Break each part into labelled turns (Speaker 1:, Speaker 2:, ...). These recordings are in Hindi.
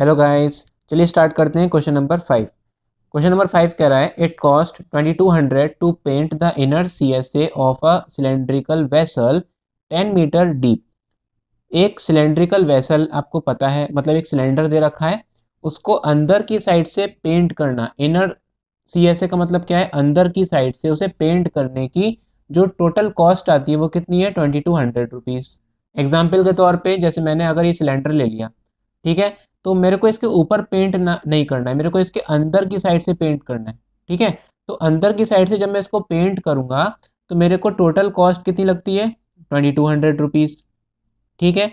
Speaker 1: हेलो गाइस, चलिए स्टार्ट करते हैं क्वेश्चन नंबर 5। क्वेश्चन नंबर 5 कह रहा है it cost 2200 to paint the inner CSA of a cylindrical vessel 10 metre deep. एक सिलेंड्रिकल वेसल आपको पता है, मतलब एक सिलेंडर दे रखा है, उसको अंदर की साइड से पेंट करना। इनर सीएसए का मतलब क्या है? अंदर की साइड से उसे पेंट करने की जो टोटल कॉस्ट आती है वो कितनी है? 2200 रुपीज़। एग्जाम्पल के तौर पे जैसे मैंने अगर ये सिलेंडर ले लिया, ठीक है, तो मेरे को इसके ऊपर पेंट ना नहीं करना है, मेरे को इसके अंदर की साइड से पेंट करना है। ठीक है, तो अंदर की साइड से जब मैं इसको पेंट करूंगा तो मेरे को टोटल कॉस्ट कितनी लगती है? 2200 रुपीज़। ठीक है,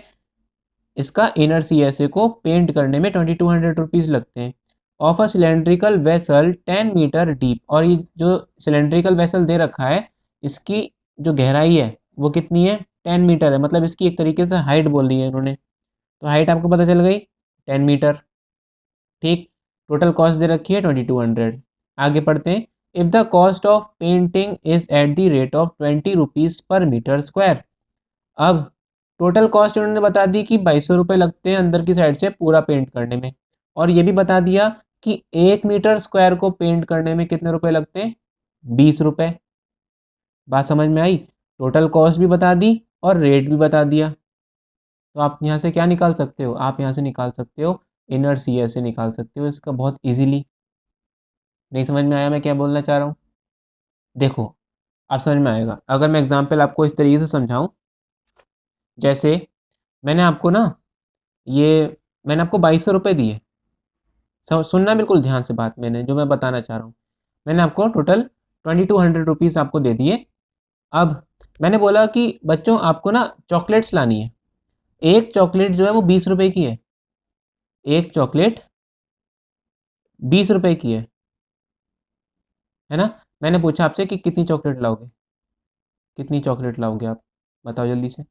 Speaker 1: इसका इनर सीएसए को पेंट करने में 2200 रुपीज़ लगते हैं। Of a cylindrical vessel 10 metre deep, और ये जो सिलेंड्रिकल वेसल दे रखा है इसकी जो गहराई है वो कितनी है? 10 मीटर है, मतलब इसकी एक तरीके से हाइट बोल दी है इन्होंने। तो हाइट आपको पता चल गई, 10 मीटर। ठीक, टोटल कॉस्ट दे रखी है 2200। आगे पढ़ते हैं। If the cost of painting is at the rate of 20 rupees पर मीटर स्क्वायर। अब टोटल कॉस्ट उन्होंने बता दी कि 2200 रुपये लगते हैं अंदर की साइड से पूरा पेंट करने में, और ये भी बता दिया कि 1 मीटर स्क्वायर को पेंट करने में कितने रुपए लगते हैं? 20 रुपये। बात समझ में आई? टोटल कॉस्ट भी बता दी और रेट भी बता दिया। तो आप यहाँ से क्या निकाल सकते हो? आप यहाँ से निकाल सकते हो इनर सी एस से निकाल सकते हो इसका बहुत इजीली। नहीं समझ में आया मैं क्या बोलना चाह रहा हूँ? देखो, आप समझ में आएगा अगर मैं एग्जांपल आपको इस तरीके से समझाऊं। जैसे मैंने आपको ना ये मैंने आपको 2200 रुपये दिए। सुनना बिल्कुल ध्यान से बात, मैंने जो मैं बताना चाह रहा हूँ, मैंने आपको टोटल 2200 रुपीज़ आपको दे दिए। अब मैंने बोला कि बच्चों आपको ना चॉकलेट्स लानी है। एक चॉकलेट जो है वो 20 रुपए की है। एक चॉकलेट 20 रुपए की है ना? मैंने पूछा आपसे कि कितनी चॉकलेट लाओगे, कितनी चॉकलेट लाओगे आप? बताओ जल्दी से।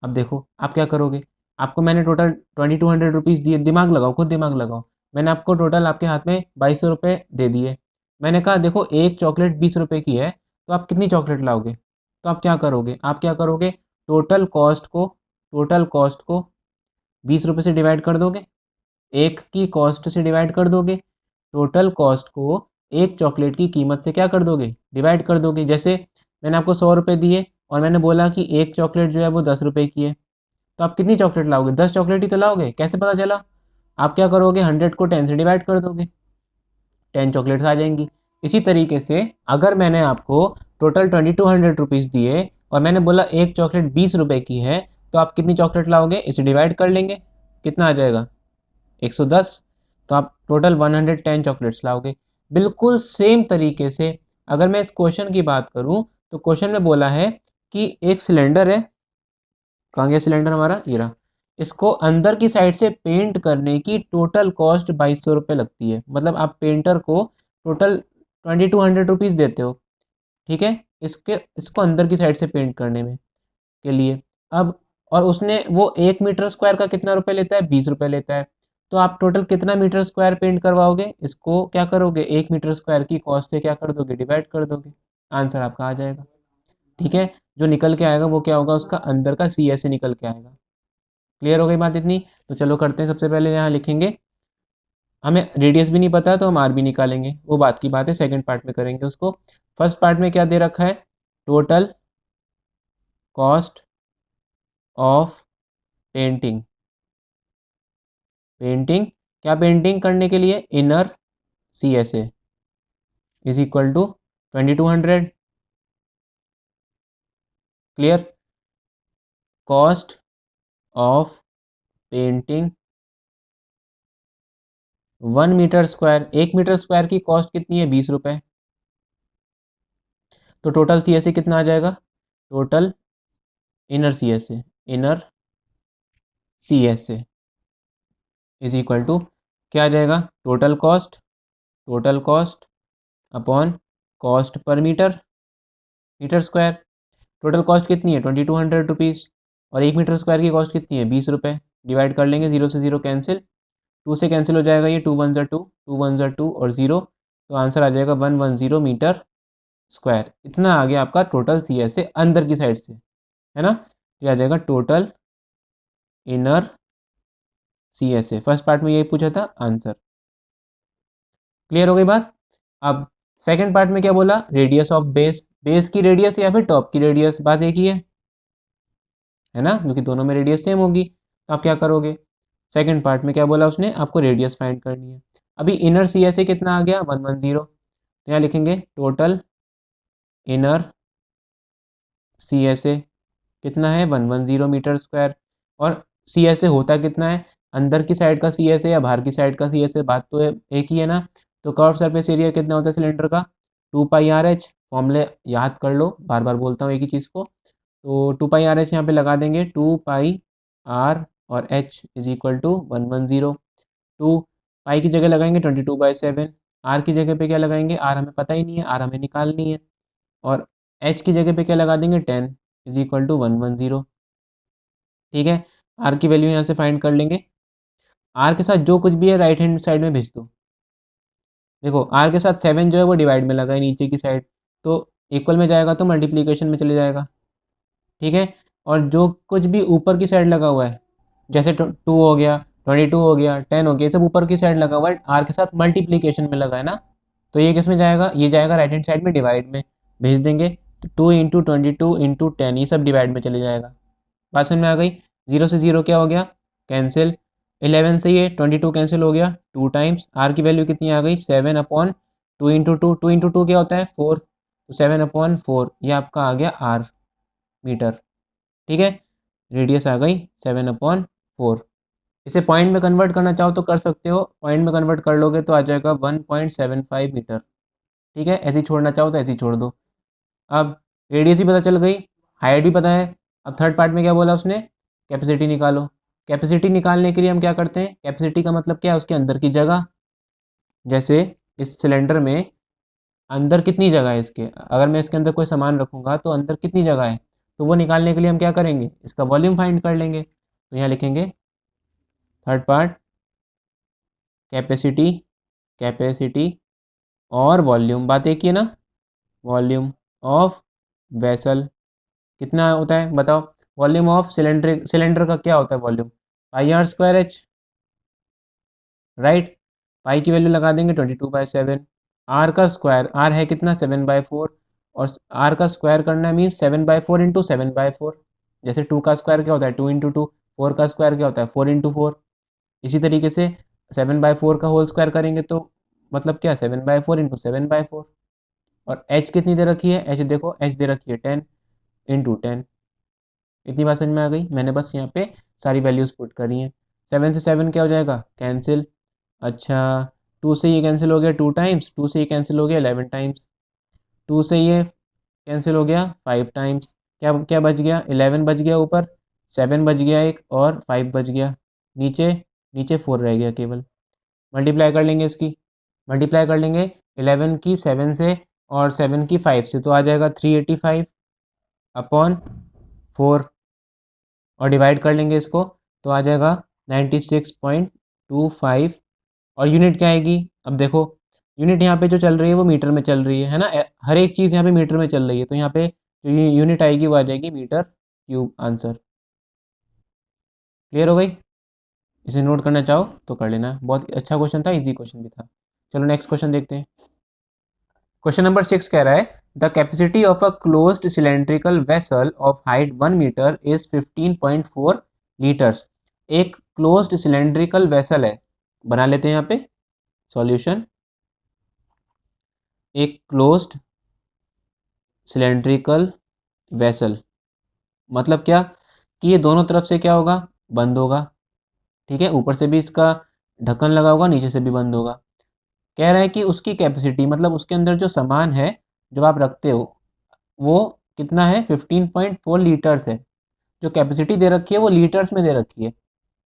Speaker 1: अब देखो आप क्या करोगे। आपको मैंने टोटल 2200 रुपीज़ दिए, दिमाग लगाओ, खुद दिमाग लगाओ। मैंने आपको टोटल आपके हाथ में 2200 रुपये दे दिए। मैंने कहा देखो एक चॉकलेट 20 रुपए की है, तो आप कितनी चॉकलेट लाओगे? तो आप क्या करोगे? आप क्या करोगे? टोटल कॉस्ट को 20 रुपये से डिवाइड कर दोगे, एक की कॉस्ट से डिवाइड कर दोगे, टोटल कॉस्ट को एक चॉकलेट की कीमत से क्या कर दोगे? डिवाइड कर दोगे। जैसे मैंने आपको 100 रुपये दिए और मैंने बोला कि एक चॉकलेट जो है वो 10 रुपए की है, तो आप कितनी चॉकलेट लाओगे? 10 चॉकलेट ही तो लाओगे। कैसे पता चला? आप क्या करोगे? 100 को 10 से डिवाइड कर दोगे, 10 चॉकलेट्स आ जाएंगी। इसी तरीके से अगर मैंने आपको टोटल 2200 रुपीज़ दिए और मैंने बोला एक चॉकलेट 20 रुपए की है, तो आप कितनी चॉकलेट लाओगे? इसे डिवाइड कर लेंगे, कितना आ जाएगा? 110। तो आप टोटल 110 चॉकलेट्स लाओगे। बिल्कुल सेम तरीके से अगर मैं इस क्वेश्चन की बात करूं, तो क्वेश्चन में बोला है कि एक सिलेंडर है। कहाँ गया सिलेंडर हमारा? ये रहा। इसको अंदर की साइड से पेंट करने की टोटल कॉस्ट 2200 रुपये लगती है। मतलब आप पेंटर को टोटल 2200 रुपीज़ देते हो, ठीक है, इसको अंदर की साइड से पेंट करने में के लिए। अब और उसने वो 1 मीटर स्क्वायर का कितना रुपए लेता है? 20 रुपये लेता है। तो आप टोटल कितना मीटर स्क्वायर पेंट करवाओगे? इसको क्या करोगे? 1 मीटर स्क्वायर की कॉस्ट से क्या कर दोगे? डिवाइड कर दोगे। आंसर आपका आ जाएगा। ठीक है, जो निकल के आएगा वो क्या होगा? उसका अंदर का सी एस से निकल के आएगा। क्लियर हो गई बात इतनी? तो चलो करते हैं। सबसे पहले यहाँ लिखेंगे, हमें रेडियस भी नहीं पता तो हम आर भी निकालेंगे, वो बात की बात है, सेकंड पार्ट में करेंगे उसको। फर्स्ट पार्ट में क्या दे रखा है? Total cost of painting. Painting, क्या पेंटिंग करने के लिए? Inner C S A is equal to 2200। Clear? Cost of painting 1 metre square, 1 metre square की कॉस्ट कितनी है? 20 रुपये। तो टोटल सी एस ए कितना आ जाएगा? Total inner C S A, inner C S A is equal to क्या आ जाएगा? Total cost upon cost per metre, metre square. Total cost कितनी है? 2200 रुपीज़। और 1 मीटर स्क्वायर की कॉस्ट कितनी है? 20 रुपये। डिवाइड कर लेंगे, जीरो से जीरो कैंसिल, टू से कैंसिल हो जाएगा, ये टू वन ज़ा टू, टू वन ज़ा टू और ज़ीरो। तो आंसर आ जाएगा 110 मीटर स्क्वायर। इतना आ गया आपका टोटल सी एस ए अंदर की साइड से, है ना? तो ये आ जाएगा total inner CSA। First part में यही पूछा था आंसर। क्लियर हो गई बात। अब सेकंड पार्ट में क्या बोला, रेडियस ऑफ बेस, बेस की रेडियस या फिर टॉप की रेडियस, बात एक ही है ना, क्योंकि दोनों में रेडियस सेम होगी। तो आप क्या करोगे, सेकंड पार्ट में क्या बोला उसने, आपको रेडियस फाइंड करनी है। अभी इनर CSA कितना आ गया 110, तो यहाँ लिखेंगे टोटल इनर CSA कितना है 110 मीटर स्क्वायर। और CSA होता कितना है, अंदर की साइड का CSA या बाहर की साइड का CSA, बात तो एक ही है ना। तो कर्व सरफेस एरिया कितना होता है सिलेंडर का, 2πRH। फॉर्मूले याद कर लो, बार बार बोलता हूँ एक ही चीज़ को। तो 2πRH यहाँ पे लगा देंगे, 2πR और H इज इक्वल टू 110। 2 पाई की जगह लगाएंगे 22/7। आर की जगह पे क्या लगाएंगे, आर हमें पता ही नहीं है, आर हमें निकालनी है। और एच की जगह पे क्या लगा देंगे 10 इज इक्वल टू 110। ठीक है, आर की वैल्यू यहाँ से फाइंड कर लेंगे। आर के साथ जो कुछ भी है राइट हैंड साइड में भेज दो। देखो आर के साथ 7 जो है वो डिवाइड में लगा है नीचे की साइड, तो इक्वल में जाएगा तो मल्टीप्लीकेशन में चले जाएगा। ठीक है, और जो कुछ भी ऊपर की साइड लगा हुआ है, जैसे 2 हो गया, 22 हो गया, 10 हो गया, ये सब ऊपर की साइड लगा हुआ है, आर के साथ मल्टीप्लीकेशन में लगा है ना। तो ये किस में जाएगा, ये जाएगा राइट हैंड साइड में डिवाइड में, भेज देंगे। तो 2 × 22 × 10 ये सब डिवाइड में चले जाएगा। बात समझ में आ गई। 0 से 0 क्या हो गया, कैंसिल। 11 से ये 22 कैंसिल हो गया, 2 टाइम्स। आर की वैल्यू कितनी आ गई 7/2 × 2। 2 × 2 क्या होता है 4, तो 7/4 ये आपका आ गया आर मीटर। ठीक है, रेडियस आ गई 7/4। इसे पॉइंट में कन्वर्ट करना चाहो तो कर सकते हो, पॉइंट में कन्वर्ट कर लोगे तो आ जाएगा 1.75 मीटर। ठीक है, ऐसे ही छोड़ना चाहो तो ऐसे ही छोड़ दो। अब रेडियस ही पता चल गई, हाइट भी पता है। अब थर्ड पार्ट में क्या बोला उसने, कैपेसिटी निकालो। कैपेसिटी निकालने के लिए हम क्या करते हैं, कैपेसिटी का मतलब क्या है, उसके अंदर की जगह। जैसे इस सिलेंडर में अंदर कितनी जगह है इसके, अगर मैं इसके अंदर कोई सामान रखूँगा तो अंदर कितनी जगह है, तो वो निकालने के लिए हम क्या करेंगे, इसका वॉल्यूम फाइंड कर लेंगे। तो यहाँ लिखेंगे थर्ड पार्ट, कैपेसिटी, कैपेसिटी और वॉल्यूम, बात एक ही है ना। वॉल्यूम ऑफ वेसल कितना होता है बताओ, वॉल्यूम ऑफ सिलेंडर, सिलेंडर का क्या होता है वॉल्यूम, πr²h, राइट। पाई की वैल्यू लगा देंगे 22/7। आर का स्क्वायर, आर है कितना 7/4, और आर का स्क्वायर करना मीन्स 7/4 × 7/4। जैसे 2 का स्क्वायर क्या होता है 2 × 2, 4 का स्क्वायर क्या होता है 4 × 4। इसी तरीके से 7/4 का होल स्क्वायर करेंगे तो मतलब क्या 7/4 × 7/4। और एच कितनी दे रखी है, एच देखो एच दे रखी है 10 × 10। इतनी बात समझ में आ गई, मैंने बस यहाँ पे सारी वैल्यूज़ पुट करी हैं। 7 से 7 क्या हो जाएगा कैंसिल। अच्छा, 2 से ये कैंसिल हो गया 2 टाइम्स, 2 से ये कैंसिल हो गया 11 टाइम्स, 2 से ये कैंसिल हो गया 5 टाइम्स। क्या क्या बच गया 11 बच गया ऊपर, 7 बच गया एक, और 5 बच गया नीचे, नीचे 4 रह गया केवल। मल्टीप्लाई कर लेंगे इसकी, मल्टीप्लाई कर लेंगे 11 की 7 से और 7 की 5 से, तो आ जाएगा 385/4, और डिवाइड कर लेंगे इसको तो आ जाएगा 96.25। और यूनिट क्या आएगी, अब देखो यूनिट यहाँ पे जो चल रही है वो मीटर में चल रही है ना, हर एक चीज़ यहाँ पे मीटर में चल रही है, तो यहाँ पे जो यूनिट आएगी वो आ जाएगी मीटर क्यूब। आंसर क्लियर हो गई। इसे नोट करना चाहो तो कर लेना, बहुत अच्छा क्वेश्चन था, इजी क्वेश्चन भी था। चलो नेक्स्ट क्वेश्चन देखते हैं। क्वेश्चन नंबर 6 कह रहा है the capacity of a closed cylindrical vessel of height 1 metre is 15.4 litres. एक क्लोज्ड सिलेंड्रिकल वेसल है, बना लेते हैं यहाँ पे सॉल्यूशन। एक क्लोज्ड सिलेंड्रिकल वेसल मतलब क्या, कि ये दोनों तरफ से क्या होगा बंद होगा। ठीक है, ऊपर से भी इसका ढक्कन लगा होगा, नीचे से भी बंद होगा। कह रहा है कि उसकी कैपेसिटी मतलब उसके अंदर जो सामान है जो आप रखते हो वो कितना है 15.4 लीटर्स है। जो कैपेसिटी दे रखी है वो लीटर्स में दे रखी है।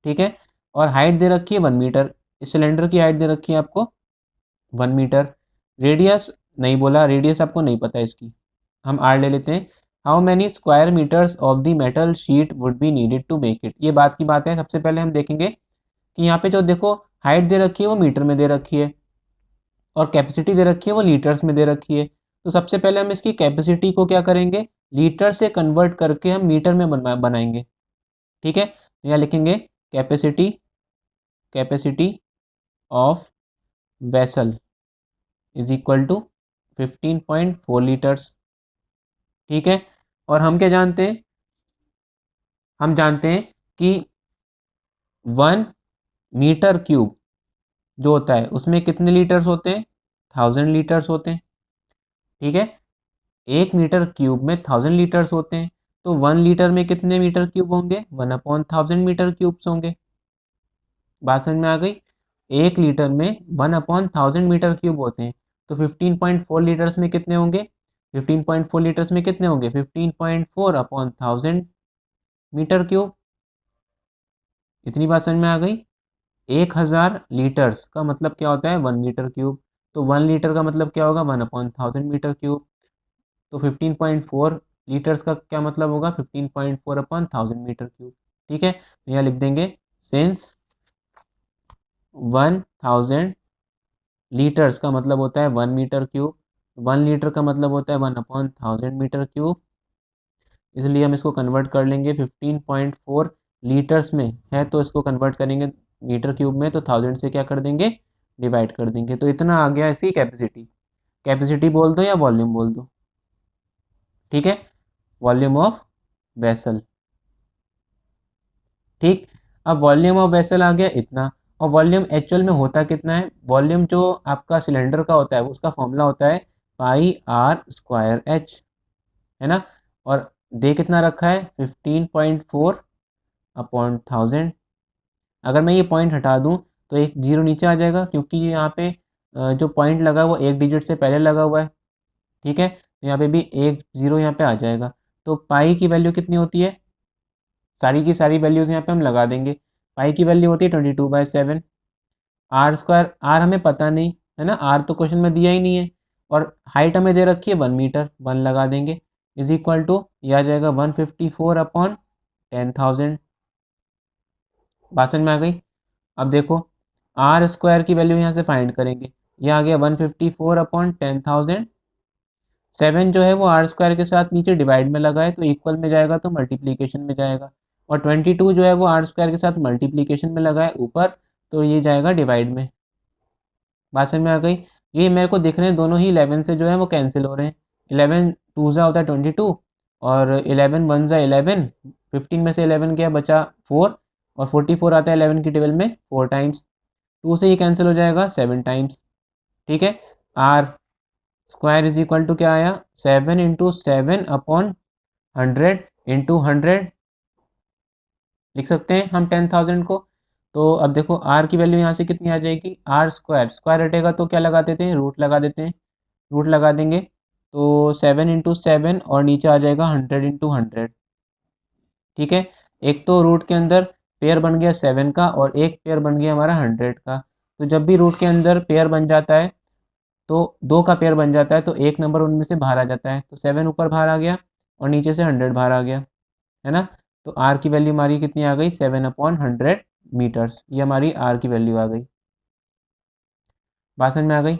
Speaker 1: ठीक है, और हाइट दे रखी है 1 मीटर, इस सिलेंडर की हाइट दे रखी है आपको 1 मीटर। रेडियस नहीं बोला, रेडियस आपको नहीं पता इसकी, हम आर ले लेते हैं। How many square metres of the metal sheet would be needed to make it. ये बात की बात है, सबसे पहले हम देखेंगे कि यहाँ पे जो देखो हाइट दे रखी है वो मीटर में दे रखी है, और कैपेसिटी दे रखी है वो लीटर्स में दे रखी है। तो सबसे पहले हम इसकी कैपेसिटी को क्या करेंगे, लीटर से कन्वर्ट करके हम मीटर में बनाएंगे। ठीक है, तो यहाँ लिखेंगे capacity capacity of vessel is equal to 15.4 litres. ठीक है, और हम क्या जानते हैं, हम जानते हैं कि 1 मीटर क्यूब जो होता है उसमें कितने लीटर्स होते हैं, 1000 लीटर्स होते हैं। ठीक है, 1 मीटर क्यूब में 1000 लीटर्स होते हैं, तो 1 लीटर में कितने मीटर क्यूब होंगे, 1/1000 मीटर क्यूब्स होंगे। बात समझ में आ गई। 1 लीटर में 1/1000 मीटर क्यूब होते हैं, तो 15.4 लीटर्स में कितने होंगे, 15.4 लीटर्स में कितने होंगे, 15.4/1000 मीटर क्यूब। इतनी बात समझ में आ गई। 1000 लीटर्स का मतलब क्या होता है, 1 मीटर क्यूब, तो 1 लीटर का मतलब क्या होगा, 1/1000 मीटर क्यूब। तो 15.4 लीटर्स का क्या मतलब होगा, 15.4/1000 मीटर क्यूब। ठीक है, तो यहाँ लिख देंगे सिंस 1000 लीटर्स का मतलब होता है 1 मीटर क्यूब, 1 लीटर का मतलब होता है 1/1000 मीटर क्यूब, इसलिए हम इसको कन्वर्ट कर लेंगे 15.4 लीटर्स में है, तो इसको कन्वर्ट करेंगे मीटर क्यूब में, तो 1000 से क्या कर देंगे, डिवाइड कर देंगे। तो इतना आ गया इसकी कैपेसिटी। कैपेसिटी बोल दो या वॉल्यूम बोल दो, ठीक है, वॉल्यूम ऑफ वेसल। ठीक, अब वॉल्यूम ऑफ वेसल आ गया इतना। और वॉल्यूम एक्चुअल में होता कितना है, वॉल्यूम जो आपका सिलेंडर का होता है उसका फॉर्मूला होता है πr²h, है ना, और दे कितना रखा है, 15.4/1000। अगर मैं ये पॉइंट हटा दूं तो एक जीरो नीचे आ जाएगा, क्योंकि ये यहाँ पे जो पॉइंट लगा है वो एक डिजिट से पहले लगा हुआ है। ठीक है, तो यहाँ पे भी एक जीरो यहाँ पे आ जाएगा। तो पाई की वैल्यू कितनी होती है, सारी की सारी वैल्यूज़ यहाँ पे हम लगा देंगे। पाई की वैल्यू होती है 22/7। r², आर हमें पता नहीं है ना, आर तो क्वेश्चन में दिया ही नहीं है, और हाइट हमें दे रखी है 1 मीटर, 1 लगा देंगे, इज इक्वल टू यह आ जाएगा 154/10,000। बात समझ में आ गई। अब देखो r² की वैल्यू यहाँ से फाइंड करेंगे, यह आ गया 154/10,000। 7 जो है वो r² के साथ नीचे डिवाइड में लगा है, तो इक्वल में जाएगा तो मल्टीप्लीकेशन में जाएगा, और 22 जो है वो r² के साथ मल्टीप्लीकेशन में लगा है ऊपर, तो ये जाएगा डिवाइड में। बात समझ में आ गई। ये मेरे को दिख रहे हैं दोनों ही 11 से जो है वो कैंसिल हो रहे हैं। 11 टू होता है 22, और 11 वन ज़ा 11, 15 में से 11 गया बचा 4, और 44 आता है 11 की टेबल में 4 टाइम्स, 2 से ये कैंसिल हो जाएगा 7 टाइम्स। ठीक है, r² इज इक्वल टू क्या आया, 7 × 7/100 इंटू 100 लिख सकते हैं हम 10,000 को। तो अब देखो r की वैल्यू यहाँ से कितनी आ जाएगी, r², स्क्वायर हटेगा तो क्या लगा देते हैं, रूट लगा देते हैं, रूट लगा देंगे, तो 7 × 7 और नीचे आ जाएगा 100 × 100। ठीक है, एक तो रूट के अंदर पेयर बन गया 7 का, और एक पेयर बन गया हमारा 100 का। तो जब भी रूट के अंदर पेयर बन जाता है, तो 2 का पेयर बन जाता है, तो एक नंबर उनमें से बाहर आ जाता है, तो 7 ऊपर बाहर आ गया और नीचे से 100 बाहर आ गया, है ना। तो आर की वैल्यू हमारी कितनी आ गई, 7/100 मीटर्स, ये हमारी आर की वैल्यू आ गई। बात समझ में आ गई।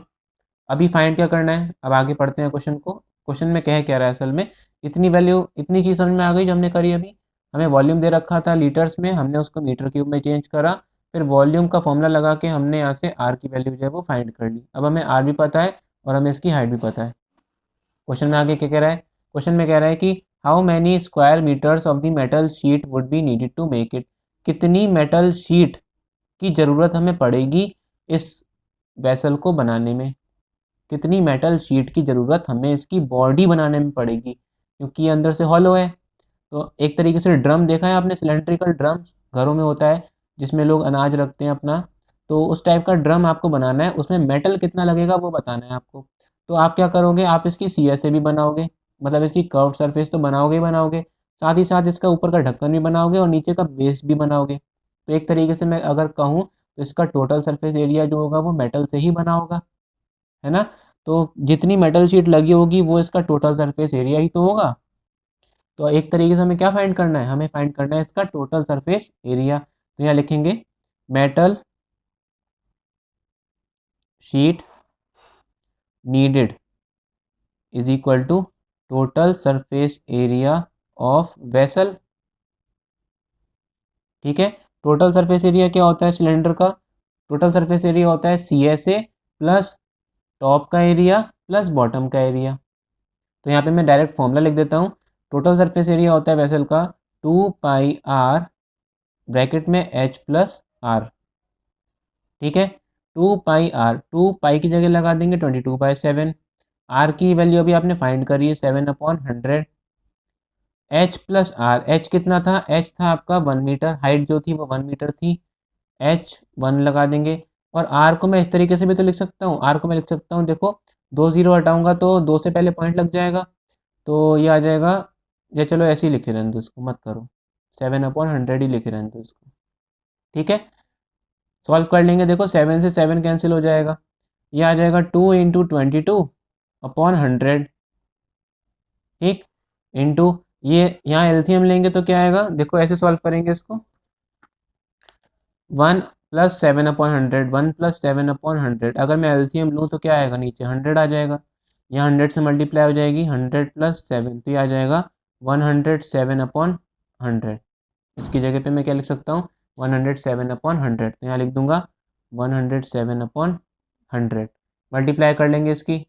Speaker 1: अभी फाइंड क्या करना है, अब आगे पढ़ते हैं क्वेश्चन को। क्वेश्चन में कह रहा है असल में, इतनी वैल्यू, इतनी चीज़ समझ में आ गई जो हमने करी अभी। हमें वॉल्यूम दे रखा था लीटर्स में, हमने उसको मीटर क्यूब में चेंज करा, फिर वॉल्यूम का फॉर्मूला लगा के हमने यहाँ से आर की वैल्यू जो है वो फाइंड कर ली। अब हमें आर भी पता है और हमें इसकी हाइट भी पता है। क्वेश्चन में आगे क्या कह रहा है, क्वेश्चन में कह रहा है कि how many square metres of the metal sheet would be needed to make it, कितनी मेटल शीट की ज़रूरत हमें पड़ेगी इस वेसल को बनाने में, कितनी मेटल शीट की ज़रूरत हमें इसकी बॉडी बनाने में पड़ेगी, क्योंकि ये अंदर से हॉलो है। तो एक तरीके से ड्रम देखा है आपने, सिलेंड्रिकल ड्रम घरों में होता है जिसमें लोग अनाज रखते हैं अपना, तो उस टाइप का ड्रम आपको बनाना है, उसमें मेटल कितना लगेगा वो बताना है आपको। तो आप क्या करोगे, आप इसकी CSA भी बनाओगे, मतलब इसकी कर्व सरफेस तो बनाओगे ही बनाओगे, साथ ही साथ इसका ऊपर का ढक्कन भी बनाओगे और नीचे का बेस भी बनाओगे। तो एक तरीके से मैं अगर कहूँ तो इसका टोटल सरफेस एरिया जो होगा वो मेटल से ही बना होगा, है ना। तो जितनी मेटल शीट लगी होगी वो इसका टोटल सरफेस एरिया ही तो होगा। तो एक तरीके से हमें क्या फाइंड करना है, हमें फाइंड करना है इसका टोटल सरफेस एरिया। तो यहाँ लिखेंगे metal sheet needed is equal to total surface area of vessel. ठीक है, टोटल सरफेस एरिया क्या होता है सिलेंडर का, टोटल सरफेस एरिया होता है CSA प्लस टॉप का एरिया प्लस बॉटम का एरिया। तो यहाँ पे मैं डायरेक्ट फॉर्मूला लिख देता हूँ। टोटल सरफेस एरिया होता है वेसल का 2πr ब्रैकेट में H प्लस आर। ठीक है, 2πr, 2 की जगह लगा देंगे 22/7। आर की वैल्यू अभी आपने फाइंड करी है 7/100। H प्लस आर, H कितना था? H था आपका 1 मीटर, हाइट जो थी वो 1 मीटर थी। H 1 लगा देंगे। और R को मैं इस तरीके से भी तो लिख सकता हूँ, R को मैं लिख सकता हूँ, देखो 2 0 हटाऊंगा तो 2 से पहले पॉइंट लग जाएगा, तो ये आ जाएगा, ये चलो ऐसे ही लिखे रहने दो, इसको मत करो, 7/100 ही लिखे रहने दो इसको। ठीक है, सॉल्व कर लेंगे, देखो 7 से 7 कैंसिल हो जाएगा, ये आ जाएगा 2 × 22/100। ठीक, इंटू ये यहाँ एलसीएम लेंगे तो क्या आएगा, देखो ऐसे सॉल्व करेंगे इसको, 1 + 7/100, 1 + 7/100, अगर मैं एलसीएम लूँ तो क्या आएगा, नीचे 100 आ जाएगा, यहाँ 100 से मल्टीप्लाई हो जाएगी, 100 + 7 तो ये आ जाएगा 107/100। इसकी जगह पे मैं क्या लिख सकता हूँ, 107/100, तो यहाँ लिख दूंगा 107/100। मल्टीप्लाई कर लेंगे इसकी,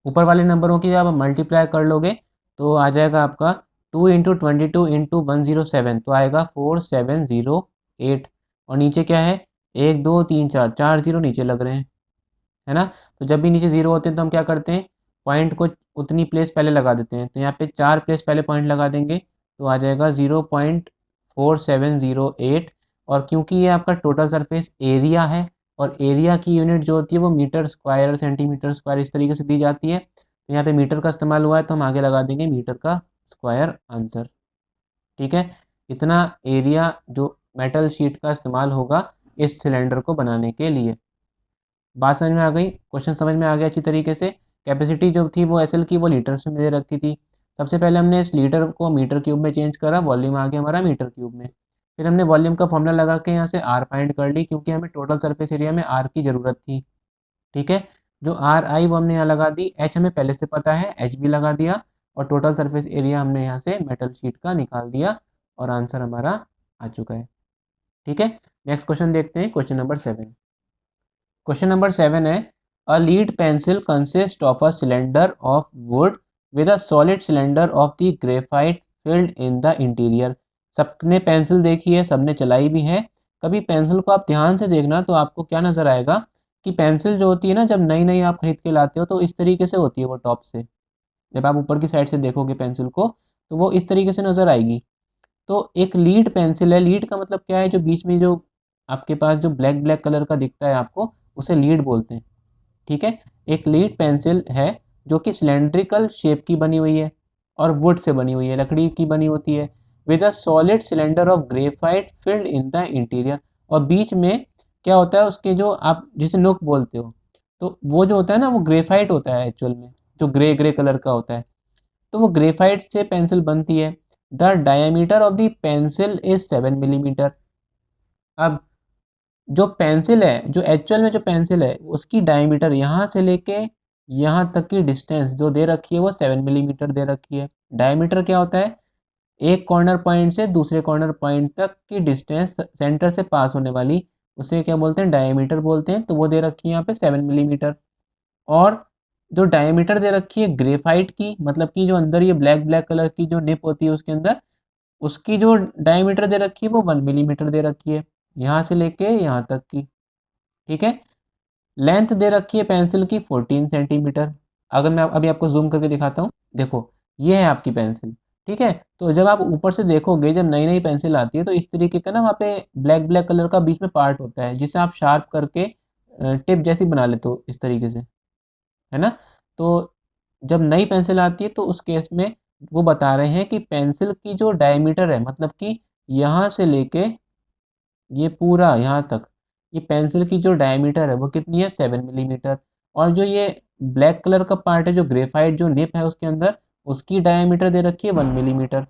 Speaker 1: ऊपर वाले नंबरों की जब आप मल्टीप्लाई कर लोगे तो आ जाएगा आपका 2 × 22 × 107, तो आएगा 4708। और नीचे क्या है, 1 2 3 4, 4 0 नीचे लग रहे हैं, है ना। तो जब भी नीचे ज़ीरो होते हैं तो हम क्या करते हैं, पॉइंट को उतनी प्लेस पहले लगा देते हैं, तो यहाँ पे 4 प्लेस पहले पॉइंट लगा देंगे, तो आ जाएगा 0.4708। और क्योंकि ये आपका टोटल सरफेस एरिया है, और एरिया की यूनिट जो होती है वो मीटर स्क्वायर, सेंटीमीटर स्क्वायर इस तरीके से दी जाती है, तो यहाँ पे मीटर का इस्तेमाल हुआ है तो हम आगे लगा देंगे मीटर का स्क्वायर आंसर। ठीक है, इतना एरिया जो मेटल शीट का इस्तेमाल होगा इस सिलेंडर को बनाने के लिए। बात समझ में आ गई, क्वेश्चन समझ में आ गया अच्छी तरीके से। कैपेसिटी जो थी वो एसएल की वो लीटर्स में दे रखी थी। सबसे पहले हमने इस लीटर को मीटर क्यूब में चेंज करा, वॉल्यूम आ गया हमारा मीटर क्यूब में। फिर हमने वॉल्यूम का फॉर्मूला लगा के यहाँ से आर फाइंड कर ली, क्योंकि हमें टोटल सरफेस एरिया में आर की ज़रूरत थी। ठीक है, जो आर आई वो हमने यहाँ लगा दी, एच हमें पहले से पता है, एच भी लगा दिया, और टोटल सरफेस एरिया हमने यहाँ से मेटल शीट का निकाल दिया, और आंसर हमारा आ चुका है। ठीक है, नेक्स्ट क्वेश्चन देखते हैं, क्वेश्चन नंबर 7। क्वेश्चन नंबर 7 है, a lead pencil consist of a cylinder of would with a solid cylinder of the graphite filled in the interior. सबने पेंसिल देखी है, सबने चलाई भी है। कभी पेंसिल को आप ध्यान से देखना तो आपको क्या नज़र आएगा कि पेंसिल जो होती है ना, जब नई नई आप खरीद के लाते हो तो इस तरीके से होती है वो टॉप से। जब आप ऊपर की साइड से देखोगे पेंसिल को तो वो इस तरीके से नज़र आएगी। तो एक लीड पेंसिल है, लीड का मतलब क्या है, जो बीच में जो आपके पास जो ब्लैक ब्लैक कलर का दिखता है आपको, उसे लीड बोलते हैं। ठीक है, एक लीड पेंसिल है जो कि सिलेंड्रिकल शेप की बनी हुई है और वुड से बनी हुई है, लकड़ी की बनी होती है, with a solid cylinder of graphite filled in the interior. और बीच में क्या होता है, उसके जो आप जिसे नोक बोलते हो, तो वो जो होता है ना वो ग्रेफाइट होता है एक्चुअल में, जो ग्रे ग्रे कलर का होता है, तो वो ग्रेफाइट से पेंसिल बनती है। The diameter of the pencil is 7 millimetre. अब जो पेंसिल है, जो एक्चुअल में जो पेंसिल है उसकी डायमीटर यहाँ से लेके यहाँ तक की डिस्टेंस जो दे रखी है वो 7 मिलीमीटर दे रखी है। डायमीटर क्या होता है, एक कॉर्नर पॉइंट से दूसरे कॉर्नर पॉइंट तक की डिस्टेंस सेंटर से पास होने वाली, उसे क्या बोलते हैं, डायमीटर बोलते हैं। तो वो दे रखी है यहाँ पे 7 मिलीमीटर। और जो डायमीटर दे रखी है ग्रेफाइट की, मतलब कि जो अंदर ये ब्लैक ब्लैक कलर की जो निप होती है उसके अंदर, उसकी जो डायमीटर दे रखी है वो 1 मिलीमीटर दे रखी है, यहाँ से लेके यहाँ तक की। ठीक है, लेंथ दे रखी है पेंसिल की 14 सेंटीमीटर। अगर मैं अभी आपको जूम करके दिखाता हूँ, देखो ये है आपकी पेंसिल। ठीक है, तो जब आप ऊपर से देखोगे, जब नई नई पेंसिल आती है तो इस तरीके का ना वहाँ पे ब्लैक ब्लैक कलर का बीच में पार्ट होता है, जिसे आप शार्प करके टिप जैसी बना लेते हो इस तरीके से, है ना। तो जब नई पेंसिल आती है तो उस केस में वो बता रहे हैं कि पेंसिल की जो डायमीटर है, मतलब कि यहाँ से लेके ये पूरा यहाँ तक, ये पेंसिल की जो डायमीटर है वो कितनी है, 7 मिलीमीटर। और जो ये ब्लैक कलर का पार्ट है, जो ग्रेफाइट जो निप है उसके अंदर, उसकी डायमीटर दे रखी है 1 मिलीमीटर।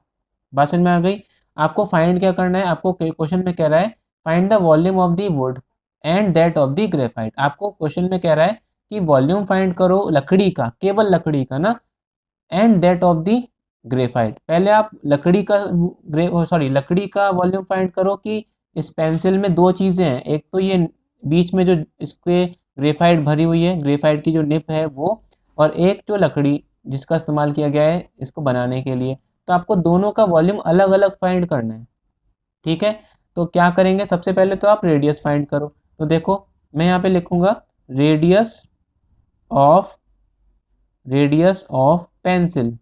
Speaker 1: बात समझ में आ गई। आपको फाइंड क्या करना है, आपको क्वेश्चन में कह रहा है find the volume of the wood and that of the graphite. आपको क्वेश्चन में कह रहा है कि वॉल्यूम फाइंड करो लकड़ी का, केवल लकड़ी का ना, and that of the graphite. पहले आप लकड़ी का लकड़ी का वॉल्यूम फाइंड करो कि इस पेंसिल में दो चीज़ें हैं, एक तो ये बीच में जो इसके ग्रेफाइट भरी हुई है, ग्रेफाइट की जो निप है वो, और एक जो लकड़ी जिसका इस्तेमाल किया गया है इसको बनाने के लिए। तो आपको दोनों का वॉल्यूम अलग अलग फाइंड करना है। ठीक है, तो क्या करेंगे, सबसे पहले तो आप रेडियस फाइंड करो। तो देखो मैं यहाँ पे लिखूंगा रेडियस ऑफ पेंसिल।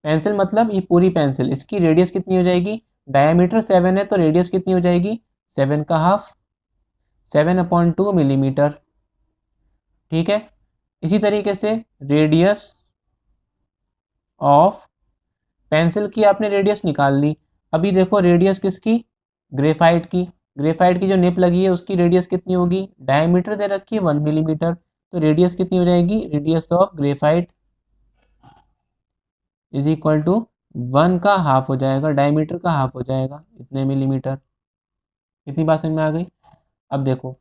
Speaker 1: पेंसिल मतलब ये पूरी पेंसिल, इसकी रेडियस कितनी हो जाएगी, डायमीटर 7 है तो रेडियस कितनी हो जाएगी 7 का हाफ, 7/2 मिलीमीटर। ठीक है, इसी तरीके से रेडियस ऑफ पेंसिल की आपने रेडियस निकाल ली। अभी देखो रेडियस किसकी, ग्रेफाइट की। ग्रेफाइट की जो निप लगी है उसकी रेडियस कितनी होगी, डायमीटर दे रखी है 1 मिलीमीटर, तो रेडियस कितनी हो जाएगी, radius of graphite is equal to 1 का हाफ हो जाएगा, डायमीटर का हाफ हो जाएगा, इतने मिलीमीटर। इतनी बात समझ में आ गई। अब देखो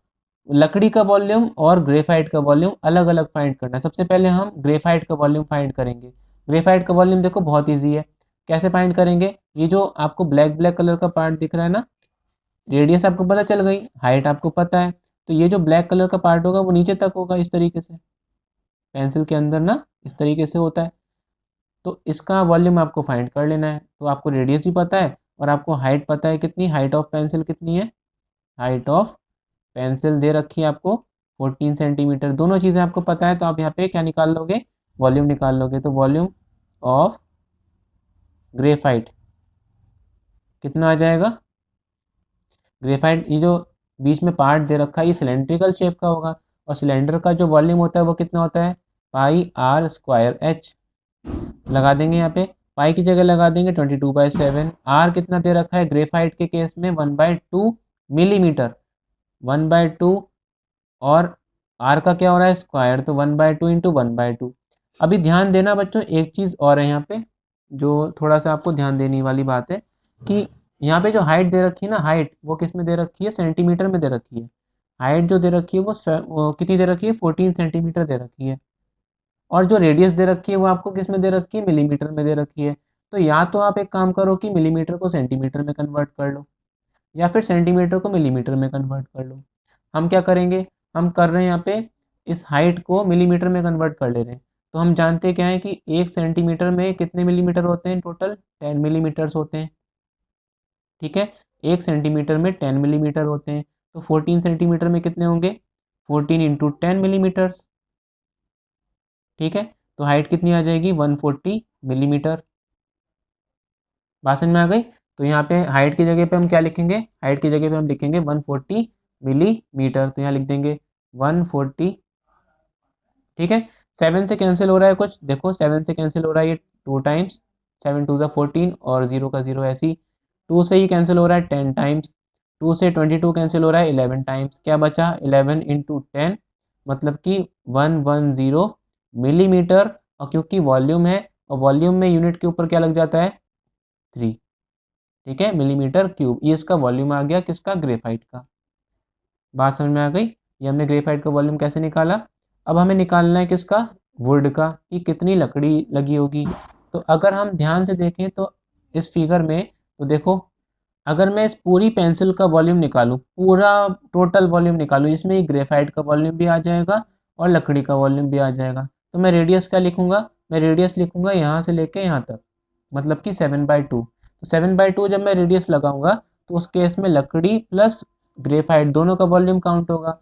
Speaker 1: लकड़ी का वॉल्यूम और ग्रेफाइट का वॉल्यूम अलग अलग फाइंड करना है। सबसे पहले हम ग्रेफाइट का वॉल्यूम फाइंड करेंगे। ग्रेफाइट का वॉल्यूम देखो बहुत ईजी है, कैसे फाइंड करेंगे, ये जो आपको ब्लैक ब्लैक कलर का पार्ट दिख रहा है ना, रेडियस आपको पता चल गई, हाइट आपको पता है, तो ये जो ब्लैक कलर का पार्ट होगा वो नीचे तक होगा इस तरीके से, पेंसिल के अंदर ना इस तरीके से होता है। तो इसका वॉल्यूम आपको फाइंड कर लेना है। तो आपको रेडियस भी पता है और आपको हाइट पता है, कितनी हाइट ऑफ पेंसिल कितनी है, हाइट ऑफ पेंसिल दे रखी है आपको 14 सेंटीमीटर। दोनों चीज़ें आपको पता है, तो आप यहाँ पे क्या निकाल लोगे, वॉल्यूम निकाल लोगे। तो वॉल्यूम ऑफ ग्रेफाइट कितना आ जाएगा, ग्रेफाइट ये जो बीच में पार्ट दे रखा है ये सिलेंड्रिकल शेप का होगा, और सिलेंडर का जो वॉल्यूम होता है वो कितना होता है, πr²h। लगा देंगे यहाँ पे, पाई की जगह लगा देंगे 22/7। आर कितना दे रखा है ग्रेफाइट के केस में 1/2 मिलीमीटर, 1/2, और आर का क्या हो रहा है स्क्वायर, तो 1/2 × 1/2। अभी ध्यान देना बच्चों, एक चीज़ और है यहाँ पे जो थोड़ा सा आपको ध्यान देने वाली बात है, कि यहाँ पे जो हाइट दे रखी है ना, हाइट वो किस में दे रखी है, सेंटीमीटर में दे रखी है। हाइट जो दे रखी है वो कितनी दे रखी है, 14 सेंटीमीटर दे रखी है। और जो रेडियस दे रखी है वो आपको किस में दे रखी है, मिलीमीटर में दे रखी है। तो या तो आप एक काम करो कि मिलीमीटर को सेंटीमीटर में कन्वर्ट कर लो, या फिर सेंटीमीटर को मिलीमीटर में कन्वर्ट कर लो। हम क्या करेंगे, हम कर रहे हैं यहाँ पे इस हाइट को मिलीमीटर में कन्वर्ट कर ले रहे हैं। तो हम जानते क्या है कि 1 सेंटीमीटर में कितने मिलीमीटर होते हैं, टोटल 10 मिलीमीटर्स होते हैं। ठीक है, 1 सेंटीमीटर में 10 मिलीमीटर होते हैं, तो 14 सेंटीमीटर में कितने होंगे, 14 × 10 मिलीमीटर्स। ठीक है, तो हाइट कितनी आ जाएगी 140 मिलीमीटर। बात समझ में आ गई। तो यहाँ पे हाइट की जगह पे हम क्या लिखेंगे, हाइट की जगह पे हम लिखेंगे 140 मिलीमीटर, तो यहाँ लिख देंगे 140। ठीक है, 7 से कैंसिल हो रहा है कुछ, देखो 7 से कैंसिल हो रहा है ये 2 टाइम्स, 7 × 2 = 14, और 0 का 0 ऐसी, 2 से ही कैंसिल हो रहा है 10 टाइम्स, 2 से 22 कैंसिल हो रहा है 11 टाइम्स, क्या बचा 11 × 10, मतलब कि 110 मिलीमीटर। और क्योंकि वॉल्यूम है, और वॉल्यूम में यूनिट के ऊपर क्या लग जाता है 3। ठीक है, मिलीमीटर क्यूब, ये इसका वॉल्यूम आ गया किसका, ग्रेफाइट का। बात समझ में आ गई। ये हमने ग्रेफाइट का वॉल्यूम कैसे निकाला। अब हमें निकालना है किसका, वुड का, कि कितनी लकड़ी लगी होगी। तो अगर हम ध्यान से देखें तो इस फिगर में, तो देखो अगर मैं इस पूरी पेंसिल का वॉल्यूम निकालूं, पूरा टोटल वॉल्यूम निकालूं, जिसमें ये ग्रेफाइट का वॉल्यूम भी आ जाएगा और लकड़ी का वॉल्यूम भी आ जाएगा, तो मैं रेडियस क्या लिखूंगा, मैं रेडियस लिखूंगा यहाँ से लेके यहाँ तक, मतलब कि 7/2। तो 7/2 जब मैं रेडियस लगाऊंगा तो उस केस में लकड़ी प्लस ग्रेफाइट दोनों का वॉल्यूम काउंट होगा,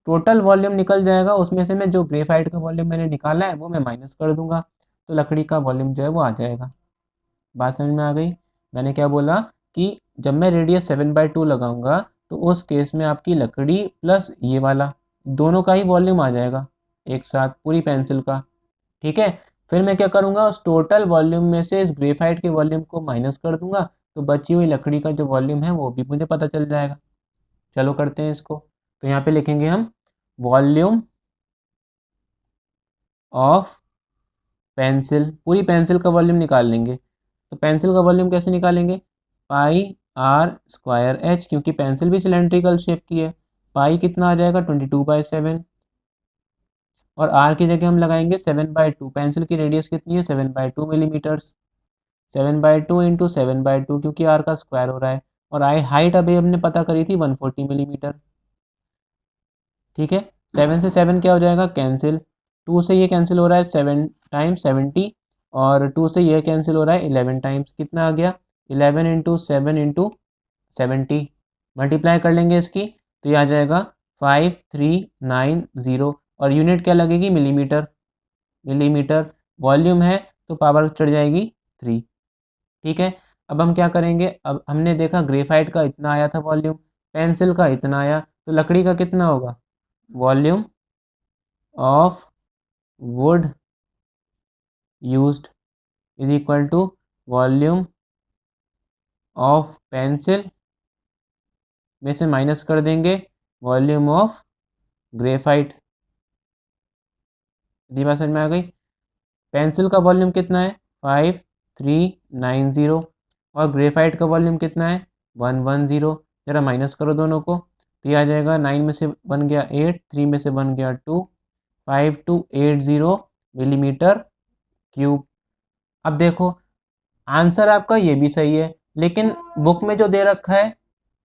Speaker 1: टोटल वॉल्यूम निकल जाएगा, उसमें से मैं जो ग्रेफाइट का वॉल्यूम मैंने निकाला है वो मैं माइनस कर दूंगा, तो लकड़ी का वॉल्यूम जो है वो आ जाएगा। बात समझ में आ गई। मैंने क्या बोला कि जब मैं रेडियस 7/2 लगाऊंगा तो उस केस में आपकी लकड़ी प्लस ये वाला दोनों का ही वॉल्यूम आ जाएगा एक साथ पूरी पेंसिल का। ठीक है, फिर मैं क्या करूँगा, उस टोटल वॉल्यूम में से इस ग्रेफाइट के वॉल्यूम को माइनस कर दूंगा, तो बची हुई लकड़ी का जो वॉल्यूम है वो भी मुझे पता चल जाएगा। चलो करते हैं इसको। तो यहाँ पे लिखेंगे हम वॉल्यूम ऑफ पेंसिल, पूरी पेंसिल का वॉल्यूम निकाल लेंगे। तो पेंसिल का वॉल्यूम कैसे निकालेंगे, πr²h, क्योंकि पेंसिल भी सिलेंड्रिकल शेप की है। पाई कितना आ जाएगा 22/7, और आर की जगह हम लगाएंगे 7/2। पेंसिल की रेडियस कितनी है 7/2 मिलीमीटर्स, 7/2 × 7/2, क्योंकि आर का स्क्वायर हो रहा है। और आई हाइट अभी हमने पता करी थी 140 मिलीमीटर। ठीक है। 7 से 7 क्या हो जाएगा, कैंसिल। 2 से ये कैंसिल हो रहा है 7 टाइम्स 70, और 2 से ये कैंसिल हो रहा है 11 टाइम्स। कितना आ गया, 11 इंटू 7 इंटू 70। मल्टीप्लाई कर लेंगे इसकी तो ये आ जाएगा 5390, और यूनिट क्या लगेगी, मिलीमीटर। मिलीमीटर वॉल्यूम है तो पावर चढ़ जाएगी 3। ठीक है। अब हम क्या करेंगे, अब हमने देखा ग्रेफाइट का इतना आया था वॉल्यूम, पेंसिल का इतना आया, तो लकड़ी का कितना होगा, volume of wood used is equal to volume of pencil में से माइनस कर देंगे वॉल्यूम ऑफ ग्रेफाइट। दी बात समझ में आ गई। पेंसिल का वॉल्यूम कितना है, 5390, और ग्रेफाइट का वॉल्यूम कितना है, 110। जरा माइनस करो दोनों को तो ये आ जाएगा 9 में से 1 गया 8, 3 में से 1 गया 2, 5280 मिलीमीटर क्यूब। अब देखो आंसर आपका ये भी सही है, लेकिन बुक में जो दे रखा है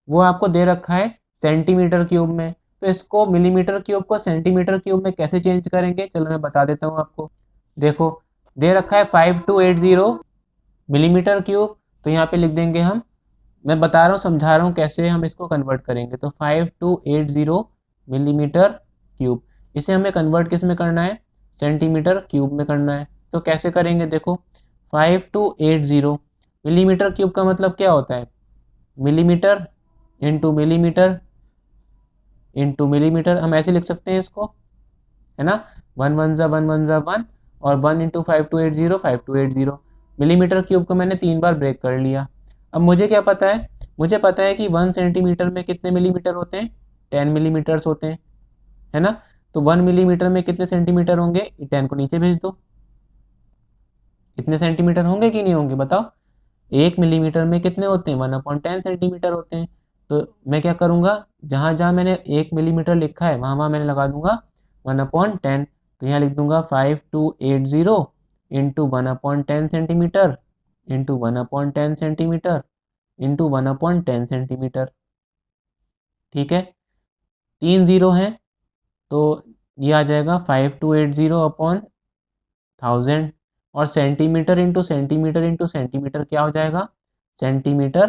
Speaker 1: वो आपको दे रखा है सेंटीमीटर क्यूब में, तो इसको मिलीमीटर क्यूब को सेंटीमीटर क्यूब में कैसे चेंज करेंगे, चलो मैं बता देता हूँ आपको। देखो दे रखा है 5280 मिलीमीटर क्यूब, तो यहाँ पे लिख देंगे हम, मैं बता रहा हूँ समझा रहा हूँ कैसे हम इसको कन्वर्ट करेंगे। तो 5280 मिलीमीटर क्यूब, इसे हमें कन्वर्ट किस में करना है, सेंटीमीटर क्यूब में करना है। तो कैसे करेंगे, देखो 5280 मिलीमीटर क्यूब का मतलब क्या होता है, millimetre into millimetre into millimetre, हम ऐसे लिख सकते हैं इसको, है ना। 1 1 वन और 1 इंटू 5280 मिलीमीटर क्यूब को मैंने 3 बार ब्रेक कर लिया। अब मुझे क्या पता है, मुझे पता है कि 1 सेंटीमीटर में कितने मिलीमीटर होते हैं, 10 मिलीमीटर्स होते हैं, है ना। तो 1 मिलीमीटर में कितने सेंटीमीटर होंगे, 10 को नीचे भेज दो, कितने सेंटीमीटर होंगे कि नहीं होंगे बताओ। 1 मिलीमीटर में कितने होते हैं, 1/10 सेंटीमीटर होते हैं। तो मैं क्या करूँगा, जहाँ जहाँ मैंने 1 मिलीमीटर लिखा है वहाँ वहाँ मैंने लगा दूंगा 1/10। तो यहाँ लिख दूंगा 5280 into 1/10 centimetre into 1/10 centimetre into 1/10 centimetre. ठीक है, 3 जीरो हैं तो ये आ जाएगा 5280 अपॉन 1000, और सेंटीमीटर इंटू सेंटीमीटर क्या हो जाएगा, सेंटीमीटर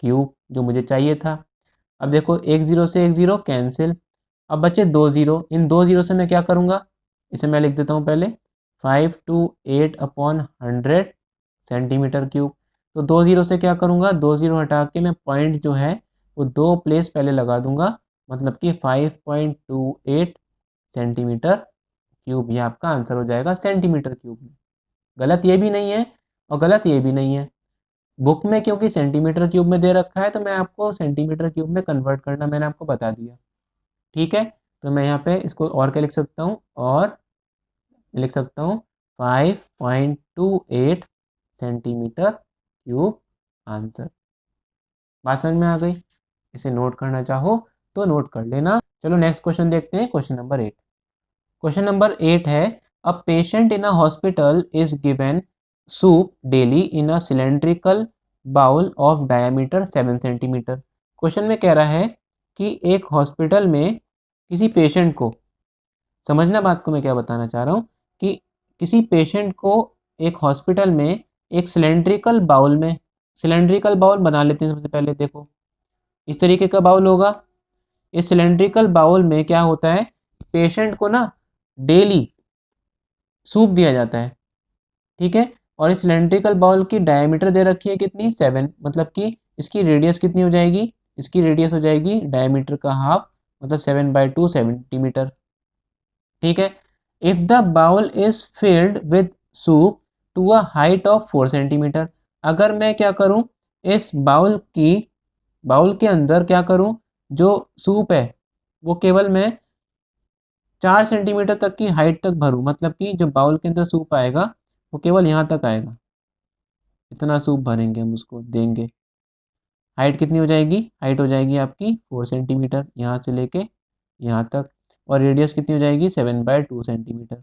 Speaker 1: क्यूब, जो मुझे चाहिए था। अब देखो एक जीरो से एक जीरो कैंसिल, अब बचे 2 जीरो, इन 2 जीरो से मैं क्या करूँगा, इसे मैं लिख देता हूँ पहले 528/100 सेंटीमीटर क्यूब। तो 2 जीरो से क्या करूँगा, 2 जीरो हटा के मैं पॉइंट जो है वो 2 प्लेस पहले लगा दूंगा, मतलब कि 5.28 सेंटीमीटर क्यूब। ये आपका आंसर हो जाएगा सेंटीमीटर क्यूब में। गलत ये भी नहीं है और गलत ये भी नहीं है। बुक में क्योंकि सेंटीमीटर क्यूब में दे रखा है तो मैं आपको सेंटीमीटर क्यूब में कन्वर्ट करना मैंने आपको बता दिया। ठीक है, तो मैं यहाँ पे इसको और क्या लिख सकता हूँ, और लिख सकता हूँ 5.28 सेंटीमीटर क्यूब आंसर। बात समझ में आ गई। इसे नोट करना चाहो तो नोट कर लेना। चलो नेक्स्ट क्वेश्चन देखते हैं, क्वेश्चन नंबर 8। क्वेश्चन नंबर 8 है, a patient in a hospital is given soup daily in a cylindrical bowl of diameter 7 centimetre. Question में कह रहा है कि एक हॉस्पिटल में किसी पेशेंट को, समझना बात को मैं क्या बताना चाह रहा हूँ, कि किसी पेशेंट को एक हॉस्पिटल में एक सिलेंड्रिकल बाउल में, सिलेंड्रिकल बाउल बना लेते हैं सबसे पहले। देखो इस तरीके का बाउल होगा, इस सिलेंड्रिकल बाउल में क्या होता है, पेशेंट को ना डेली सूप दिया जाता है। ठीक है, और इस सिलेंड्रिकल बाउल की डायमीटर दे रखी है कितनी, 7, मतलब कि इसकी रेडियस कितनी हो जाएगी, इसकी रेडियस हो जाएगी डायमीटर का हाफ, मतलब 7/2 सेंटीमीटर। ठीक है, if the bowl is filled with soup to a height of 4 centimetre, अगर मैं क्या करूं, इस बाउल के अंदर क्या करूं, जो सूप है वो केवल मैं 4 सेंटीमीटर तक की हाइट तक भरूं, मतलब कि जो बाउल के अंदर सूप आएगा वो केवल यहाँ तक आएगा, इतना सूप भरेंगे हम उसको देंगे। हाइट कितनी हो जाएगी, हाइट हो जाएगी आपकी 4 सेंटीमीटर यहाँ से लेके यहाँ तक, और रेडियस कितनी हो जाएगी 7/2 सेंटीमीटर।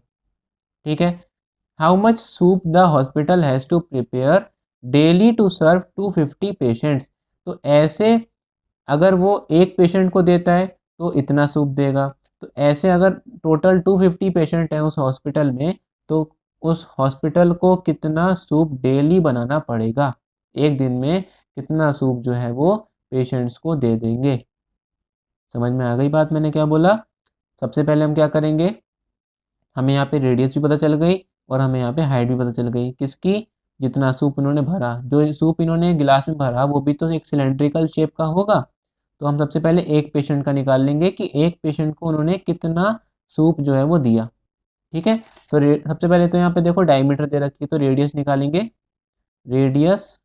Speaker 1: ठीक है, how much soup the hospital has to prepare daily to serve 250 patients. तो ऐसे अगर वो एक पेशेंट को देता है तो इतना सूप देगा, तो ऐसे अगर टोटल 250 पेशेंट हैं उस हॉस्पिटल में, तो उस हॉस्पिटल को कितना सूप डेली बनाना पड़ेगा, एक दिन में कितना सूप जो है वो पेशेंट्स को दे देंगे। समझ में आ गई बात मैंने क्या बोला? सबसे पहले हम क्या करेंगे, हमें यहाँ पे रेडियस भी पता चल गई और हमें यहाँ पे हाइट भी पता चल गई किसकी, जितना सूप इन्होंने भरा। जो सूप इन्होंने गिलास में भरा वो भी तो एक सिलेंड्रिकल शेप का होगा। तो हम सबसे पहले एक पेशेंट का निकाल लेंगे कि एक पेशेंट को उन्होंने कितना सूप जो है वो दिया। ठीक है, तो सबसे पहले तो यहाँ पे देखो डायमीटर दे रखी है, तो रेडियस निकालेंगे। Radius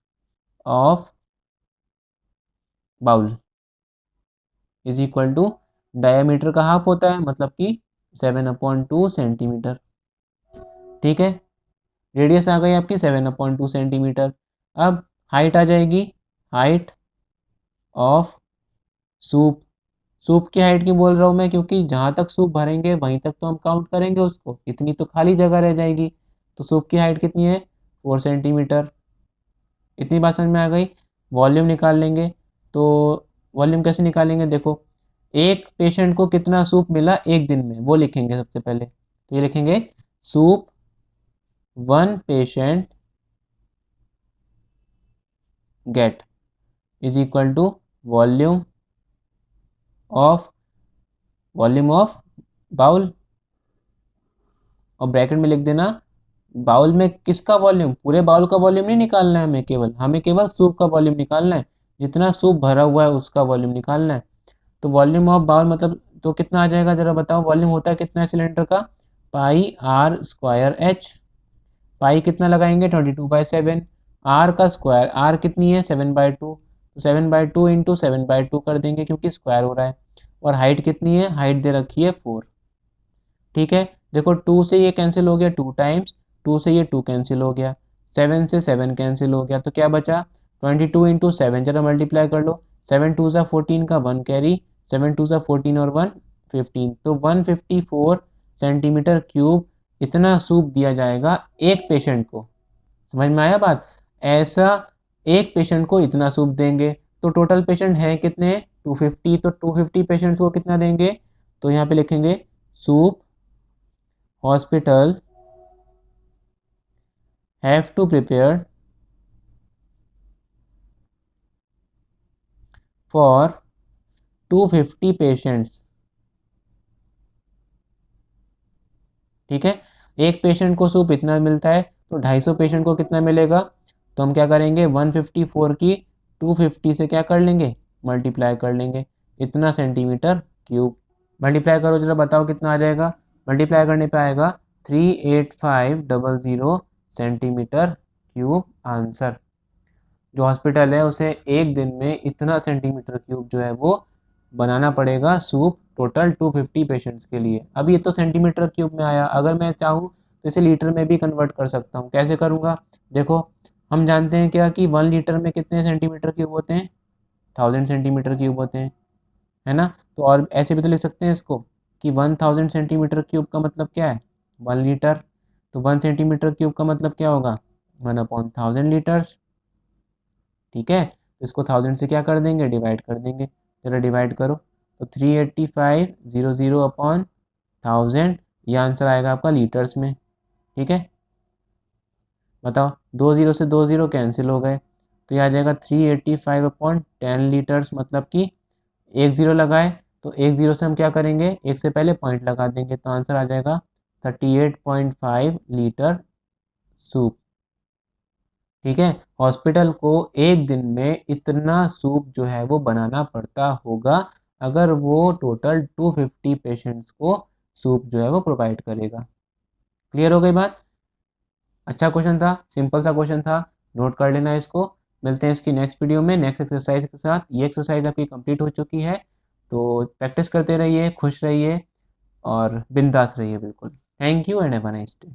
Speaker 1: of bowl is equal to diameter का हाफ होता है, मतलब कि 7/2 सेंटीमीटर। ठीक है, रेडियस आ गई आपकी 7/2 सेंटीमीटर। अब हाइट आ जाएगी, हाइट ऑफ सूप। सूप की हाइट क्यों बोल रहा हूँ मैं, क्योंकि जहाँ तक सूप भरेंगे वहीं तक तो हम काउंट करेंगे उसको, इतनी तो खाली जगह रह जाएगी। तो सूप की हाइट कितनी है, 4 सेंटीमीटर। इतनी बात समझ में आ गई। वॉल्यूम निकाल लेंगे, तो वॉल्यूम कैसे निकालेंगे, देखो एक पेशेंट को कितना सूप मिला एक दिन में वो लिखेंगे सबसे पहले। तो ये लिखेंगे soup one patient get is equal to volume of bowl, और ब्रैकेट में लिख देना बाउल में किसका वॉल्यूम, पूरे बाउल का वॉल्यूम नहीं निकालना है हमें केवल सूप का वॉल्यूम निकालना है, जितना सूप भरा हुआ है उसका वॉल्यूम निकालना है। तो वॉल्यूम ऑफ बाउल मतलब तो कितना आ जाएगा जरा बताओ, वॉल्यूम होता है कितना है सिलेंडर का, पाई आर स्क्वायर एच। पाई कितना लगाएंगे 22/7, आर का स्क्वायर, आर कितनी है 7/2, तो 7/2 इंटू 7/2 कर देंगे क्योंकि स्क्वायर हो रहा है। और हाइट कितनी है, हाइट दे रखी है 4। ठीक है, देखो 2 से ये कैंसिल हो गया 2 टाइम्स, 2 से ये 2 कैंसिल हो गया, 7 से 7 कैंसिल हो गया, तो क्या बचा 22 इंटू 7, जरा मल्टीप्लाई कर लो, 7 2 सा 14 का 1 कैरी, 7 2 सा 14 और 1 15, तो 154 सेंटीमीटर क्यूब इतना सूप दिया जाएगा एक पेशेंट को। समझ में आया बात? ऐसा एक पेशेंट को इतना सूप देंगे, तो टोटल पेशेंट हैं कितने 250, तो 250 पेशेंट्स को कितना देंगे, तो यहाँ पे लिखेंगे soup hospital have to prepare for 250 patients. ठीक है, एक पेशेंट को सूप इतना मिलता है, तो 250 पेशेंट को कितना मिलेगा, तो हम क्या करेंगे 154 की 250 से क्या कर लेंगे, मल्टीप्लाई कर लेंगे, इतना सेंटीमीटर क्यूब। मल्टीप्लाई करो जरा बताओ कितना आ जाएगा, मल्टीप्लाई करने पे आएगा 38500 सेंटीमीटर क्यूब आंसर। जो हॉस्पिटल है उसे एक दिन में इतना सेंटीमीटर क्यूब जो है वो बनाना पड़ेगा सूप टोटल 250 पेशेंट्स के लिए। अब ये तो सेंटीमीटर क्यूब में आया, अगर मैं चाहूँ तो इसे लीटर में भी कन्वर्ट कर सकता हूँ। कैसे करूँगा, देखो हम जानते हैं क्या कि 1 लीटर में कितने सेंटीमीटर क्यूब होते हैं, 1000 सेंटीमीटर क्यूब होते हैं, है ना। तो और ऐसे भी तो लिख सकते हैं इसको कि 1000 सेंटीमीटर क्यूब का मतलब क्या है 1 लीटर, तो 1 सेंटीमीटर क्यूब का मतलब क्या होगा 1/1000 लीटर्स। ठीक है, तो इसको 1000 से क्या कर देंगे, डिवाइड कर देंगे, जरा डिवाइड करो, तो 38500 अपॉन 1000, ये आंसर आएगा आपका लीटर्स में। ठीक है, बताओ 2 जीरो से 2 जीरो कैंसिल हो गए, तो ये आ जाएगा 385 अपॉन 10 लीटर्स, मतलब कि एक ज़ीरो लगाए, तो एक ज़ीरो से हम क्या करेंगे, एक से पहले पॉइंट लगा देंगे, तो आंसर आ जाएगा 38.5 लीटर सूप। ठीक है, हॉस्पिटल को एक दिन में इतना सूप जो है वो बनाना पड़ता होगा अगर वो टोटल 250 पेशेंट्स को सूप जो है वो प्रोवाइड करेगा। क्लियर हो गई बात? अच्छा क्वेश्चन था, सिंपल सा क्वेश्चन था, नोट कर लेना इसको। मिलते हैं इसकी नेक्स्ट वीडियो में नेक्स्ट एक्सरसाइज के साथ। ये एक्सरसाइज आपकी कंप्लीट हो चुकी है, तो प्रैक्टिस करते रहिए, खुश रहिए और बिंदास रहिए बिल्कुल। Thank you and have a nice day.